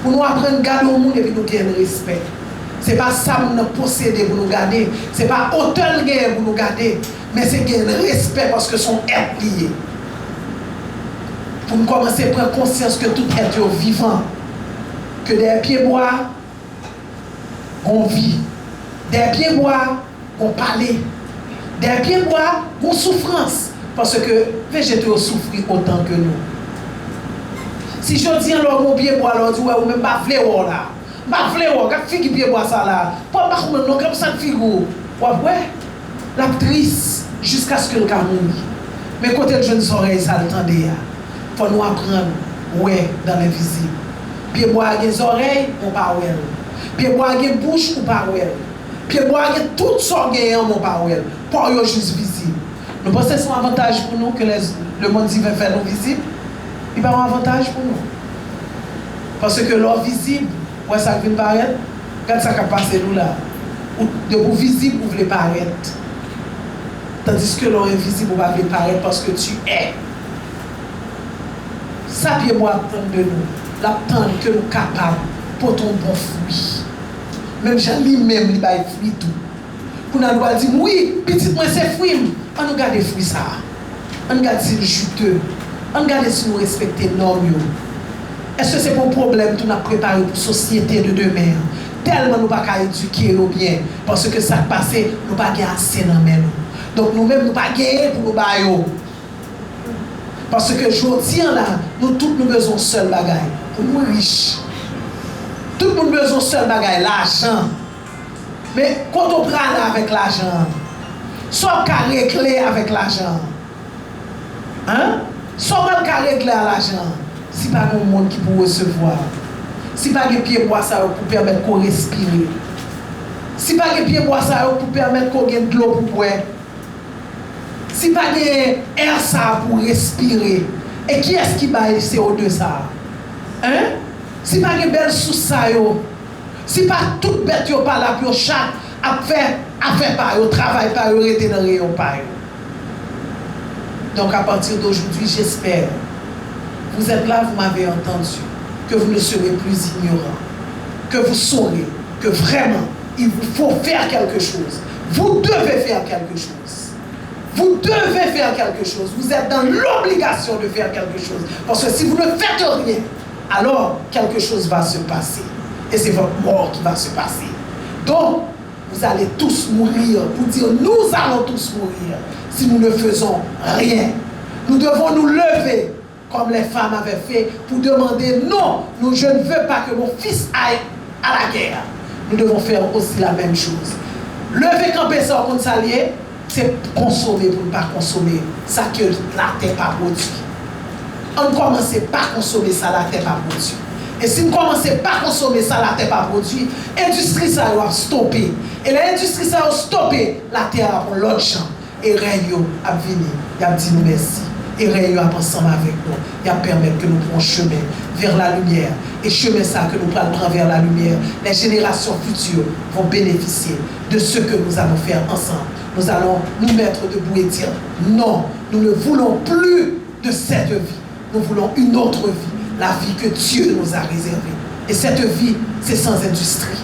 Pour nous apprendre à garder au monde et puis nous gagner le respect. Ce n'est pas ça que nous posséder pour nous garder. Ce n'est pas autant de pour nous garder. Mais c'est gagner le respect parce que son être lié. Pour nous commencer à prendre conscience que tout être est vivant. Que des pieds bois, on vit. Des pieds bois, on parle. Des pieds bois, on souffrance. Parce que végétaux souffrent autant que nous. Si je dis alors mon pied bois, alors ou même pas fléau là. Pas fléau, quand figue pied bois ça là. Pas non comme ça figure. Ouais, l'actrice jusqu'à ce que le cas mouille. Mais côté de jeunes oreilles ça l'attendait. Faut nous apprendre ouais dans l'invisible. Pied bois a des oreilles, on pas ouais. Pied bois a des bouche, on pas ouais. Pied bois a tout ça gagnant, on pas ouais. Pas yo juste visible. Nous pensons que c'est un avantage pour nous que le monde divin fait nous visibles. Il n'y a pas un avantage pour nous. Parce que l'or visible, ouais, ça vient paraître, quand ça va passer nous là, de vous visible, vous voulez paraître. Tandis que l'or invisible, vous voulez paraître parce que tu es. Ça pied moi attendre de nous, l'attendre que nous sommes capables pour ton bon fruit. Même Jean lui-même, il va être fruit tout. Pour nous dire, oui, petit moi c'est fruit. On nous garde les fruits ça. On garde le juteux. On garde si nous respectons les normes. Est-ce que c'est pour problème que nous avons préparé pour la société de demain? Tellement nous ne pouvons pas éduquer bien. Parce que ça passe, nous ne pouvons pas gagner assez dans nous. Donc nous-mêmes, nous ne pouvons pas gagner pour nous bailler. Parce que je dis là, nous tous nous besoin seul bagaille. Pour nous riches. Tout le monde a besoin de seul bagaille, l'argent. Mais quand on prend avec l'argent, soit qu'on régler avec l'argent. Hein? Soit qu'on régler à l'argent. Si pas un monde qui peut recevoir. Si pas des pieds bois ça pour permettre qu'on respire. Si pas des pieds bois ça pour permettre qu'on ait de l'eau pour boire. Si pas des air ça pour respirer. Et qui est-ce qui baille CO2 ça? Hein? Si pas de belles sous ça yo, si pas toute bête yo pas là pour chaque a fait pas yo travail pas yo rester dans rayon pas yo. Donc à partir d'aujourd'hui, j'espère vous êtes là, vous m'avez entendu, que vous ne serez plus ignorants, que vous saurez que vraiment il vous faut faire quelque chose. Vous devez faire quelque chose. Vous devez faire quelque chose. Vous êtes dans l'obligation de faire quelque chose. Parce que si vous ne faites rien, alors quelque chose va se passer. Et c'est votre mort qui va se passer. Donc, vous allez tous mourir. Pour dire, nous allons tous mourir si nous ne faisons rien. Nous devons nous lever, comme les femmes avaient fait, pour demander, non, je ne veux pas que mon fils aille à la guerre. Nous devons faire aussi la même chose. Lever camper ça contre s'allier, c'est consommer pour ne pas consommer ça que la terre pas produit. On ne commence pas à consommer ça, la terre pas produit. Et si on ne commence pas à consommer ça, la terre pas produit, l'industrie ça va stopper. Et l'industrie ça va stopper, la terre va prendre l'autre champ. Et Rayo a venir, il a dit nous merci. Et Rayo a ensemble avec nous, il a permettre que nous prenions chemin vers la lumière. Et chemin ça que nous prenons vers la lumière, les générations futures vont bénéficier de ce que nous allons faire ensemble. Nous allons nous mettre debout et dire non, nous ne voulons plus de cette vie. Nous voulons une autre vie, la vie que Dieu nous a réservée. Et cette vie, c'est sans industrie.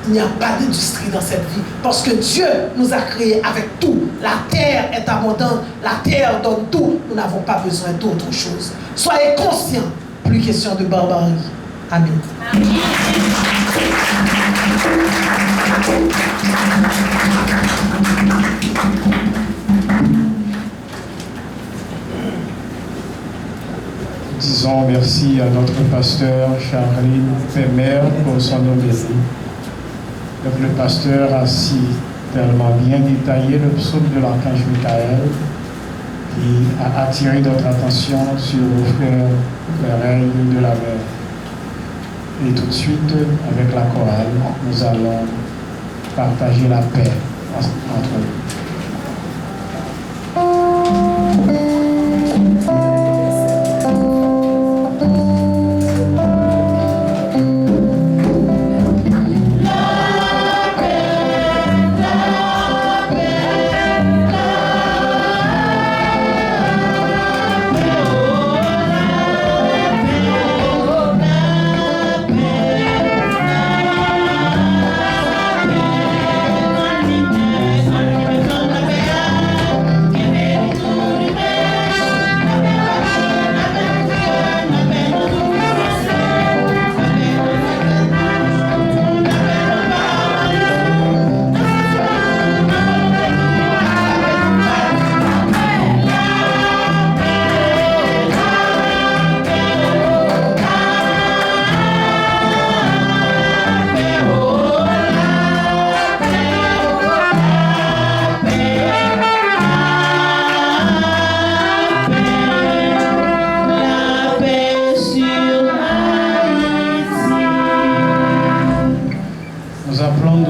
Il n'y a pas d'industrie dans cette vie parce que Dieu nous a créés avec tout. La terre est abondante, la terre donne tout. Nous n'avons pas besoin d'autre chose. Soyez conscients, plus question de barbarie. Amen. Amen.
Disons merci à notre pasteur Charline Pémer pour son homélie. Donc le pasteur a si tellement bien détaillé le psaume de l'archange Michael qui a attiré notre attention sur le frère de la mer. Et tout de suite, avec la chorale, nous allons partager la paix entre nous.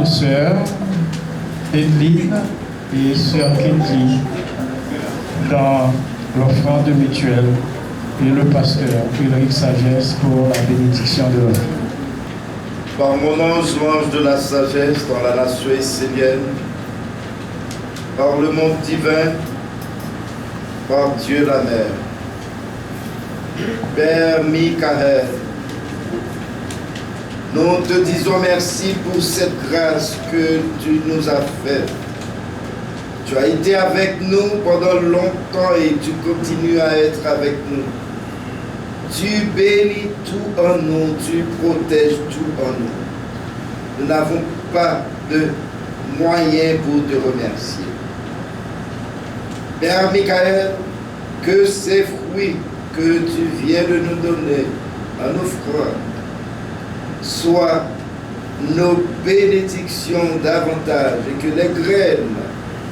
Sœur Edline et Sœur Kintley dans l'offrande mutuelle et le pasteur Ulrich Sagesse pour la bénédiction de l'offrande.
Par mon ange de la sagesse dans la nation essénienne, par le monde divin, par Dieu la Mère, Père Michael, nous te disons merci pour cette grâce que tu nous as faite. Tu as été avec nous pendant longtemps et tu continues à être avec nous. Tu bénis tout en nous, tu protèges tout en nous. Nous n'avons pas de moyens pour te remercier. Père Michael, que ces fruits que tu viens de nous donner en offrant soient nos bénédictions davantage et que les graines,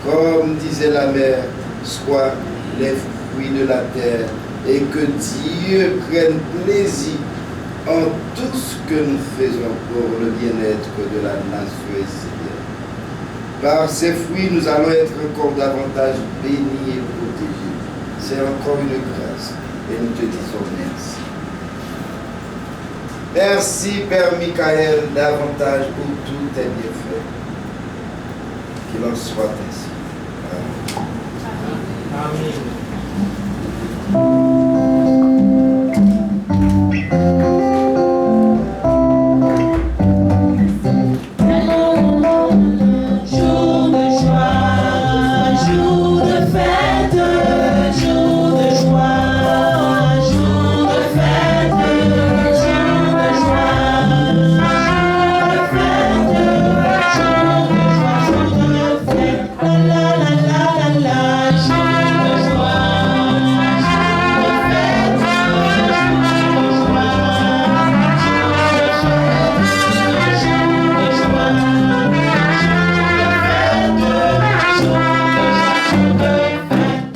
comme disait la mère, soient les fruits de la terre et que Dieu prenne plaisir en tout ce que nous faisons pour le bien-être de la nation haïtienne. Par ces fruits, nous allons être encore davantage bénis et protégés. C'est encore une grâce et nous te disons merci. Merci, Père Michael, davantage pour tous tes bienfaits. Qu'il en soit ainsi. Amen.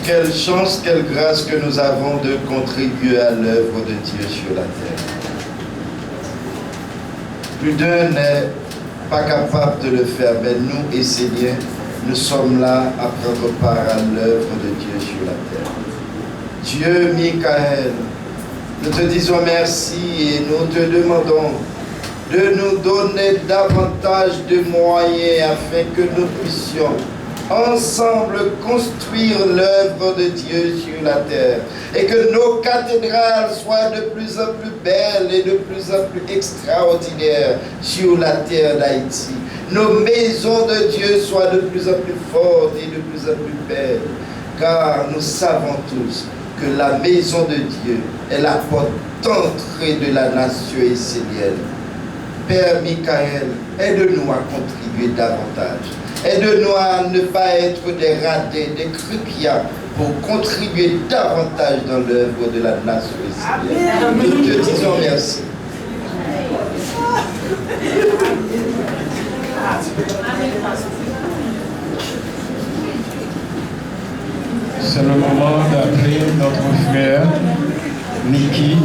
Quelle chance, quelle grâce que nous avons de contribuer à l'œuvre de Dieu sur la terre. Plus d'un n'est pas capable de le faire, mais nous, et Seigneur, nous sommes là à prendre part à l'œuvre de Dieu sur la terre. Dieu Michael, nous te disons merci et nous te demandons de nous donner davantage de moyens afin que nous puissions ensemble construire l'œuvre de Dieu sur la terre et que nos cathédrales soient de plus en plus belles et de plus en plus extraordinaires sur la terre d'Haïti. Nos maisons de Dieu soient de plus en plus fortes et de plus en plus belles, car nous savons tous que la maison de Dieu est la porte d'entrée de la nation haïtienne. Père Michael, aide-nous à contribuer davantage. Aide-nous à ne pas être des ratés, des croupiers pour contribuer davantage dans l'œuvre de la nation haïtienne. Nous te disons merci.
C'est le moment d'appeler notre frère Niki,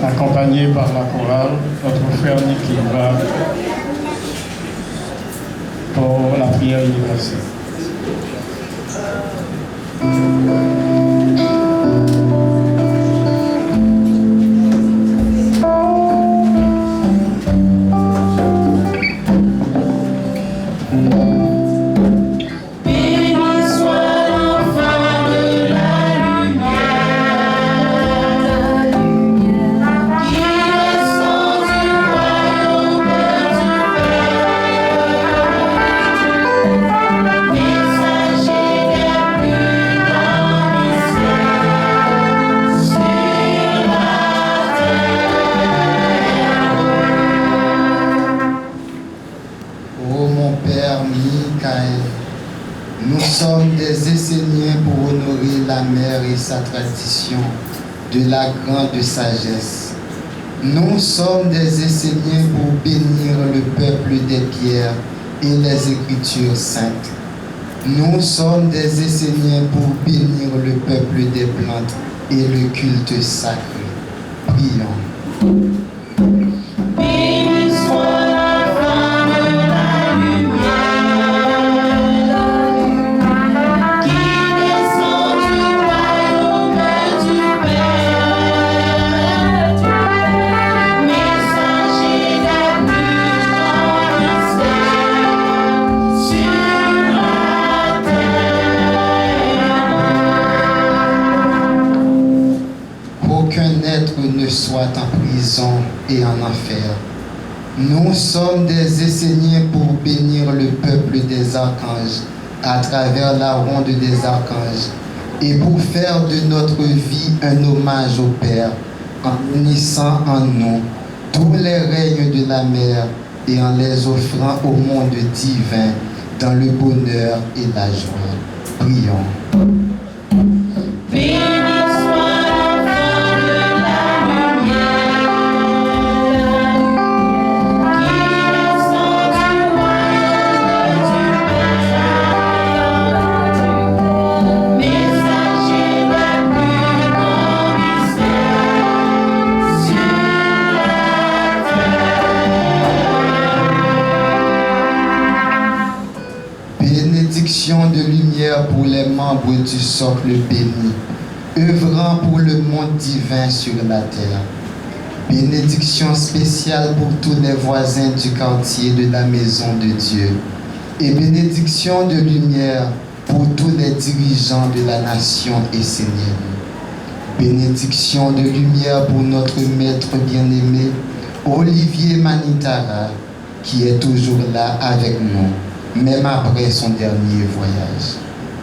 accompagné par la chorale. Notre frère Niki va pour la prière universelle.
Sa tradition de la grande sagesse. Nous sommes des enseignants pour bénir le peuple des pierres et les écritures saintes. Nous sommes des enseignants pour bénir le peuple des plantes et le culte sacré. Prions. Ne soit en prison et en enfer. Nous sommes des enseignants pour bénir le peuple des archanges à travers la ronde des archanges et pour faire de notre vie un hommage au Père, en unissant en nous tous les règnes de la mer et en les offrant au monde divin dans le bonheur et la joie. Prions.
Béni soit l'enfant de la lumière, qui descend du royaume du Père, messager des plus grands mystères sur la terre.
Bénédiction de lumière pour les membres du socle béni, œuvrant pour le monde divin sur la terre. Bénédiction spéciale pour tous les voisins du quartier de la maison de Dieu. Et bénédiction de lumière pour tous les dirigeants de la nation essénienne. Bénédiction de lumière pour notre maître bien-aimé, Olivier Manitara, qui est toujours là avec nous, même après son dernier voyage.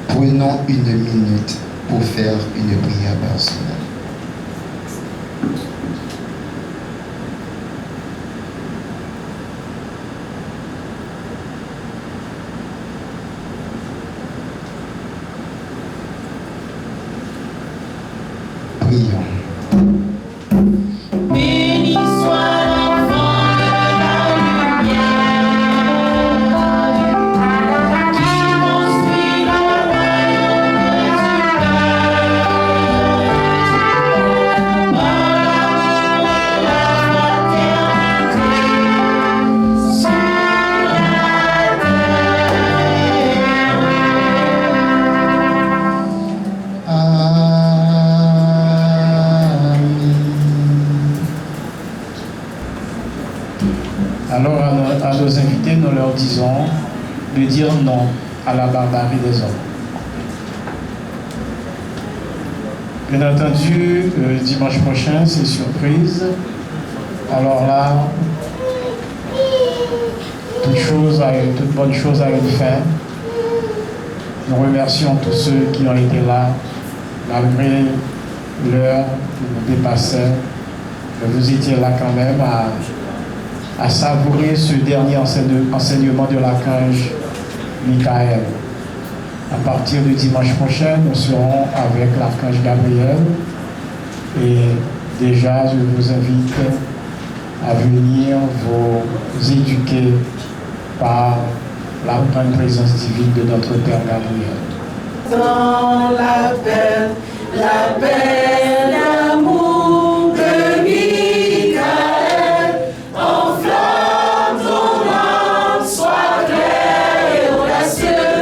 Prenons une minute pour faire une prière personnelle. Prions.
Béni soit l'enfant de la lumière, qui construit le royaume du Père, par l'amour et la fraternité sur la
Alors à nos invités, nous leur disons de dire non à la barbarie des hommes. Bien entendu, dimanche prochain, c'est surprise. Alors là, toute bonne chose a une fin. Nous remercions tous ceux qui ont été là, malgré l'heure qui nous dépassait. Vous étiez là quand même à savourer ce dernier enseignement de l'archange Michael. À partir du dimanche prochain, nous serons avec l'archange Gabriel. Et déjà, je vous invite à venir vous éduquer par la grande présence divine de notre Père Gabriel.
dans l'appel d'amour de Michael, enflamme ton âme, sois clair et audacieux,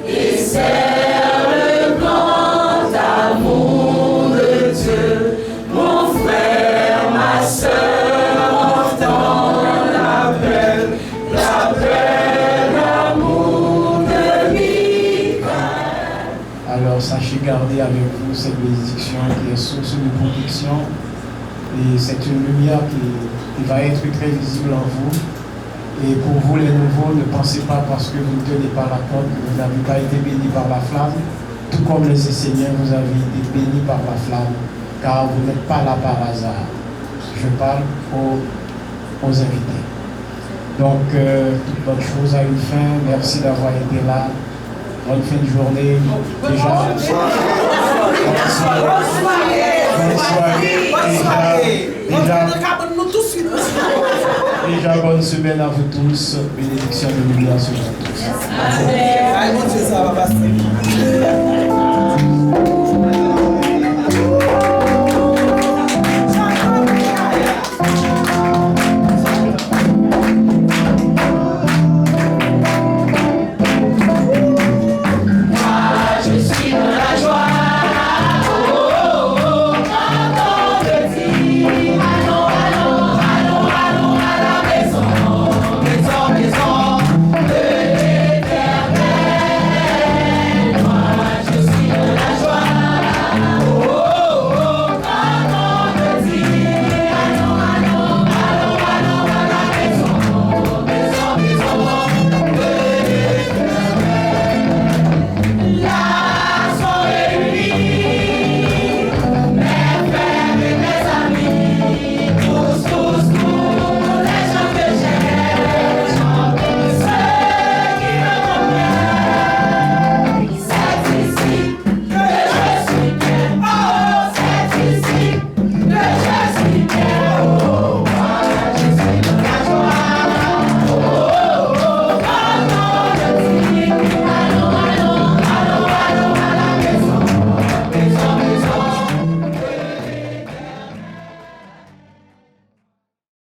et serre le plan d'amour de Dieu. Mon frère, ma sœur, entends l'appel d'amour de Michael.
Alors sachez garder avec vous cette bénédiction qui est source de protection. Et c'est une lumière qui va être très visible en vous. Et pour vous les nouveaux, ne pensez pas parce que vous ne tenez pas la corde que vous n'avez pas été bénis par la flamme. Tout comme les Esséniens, vous avez été bénis par la flamme, car vous n'êtes pas là par hasard. Je parle aux invités. Donc, toute bonne chose a une fin. Merci d'avoir été là. Bonne fin de journée. Déjà, bonne soirée. Déjà, bonne semaine à vous tous. Bénédiction de lumière sur vous tous.
Amen.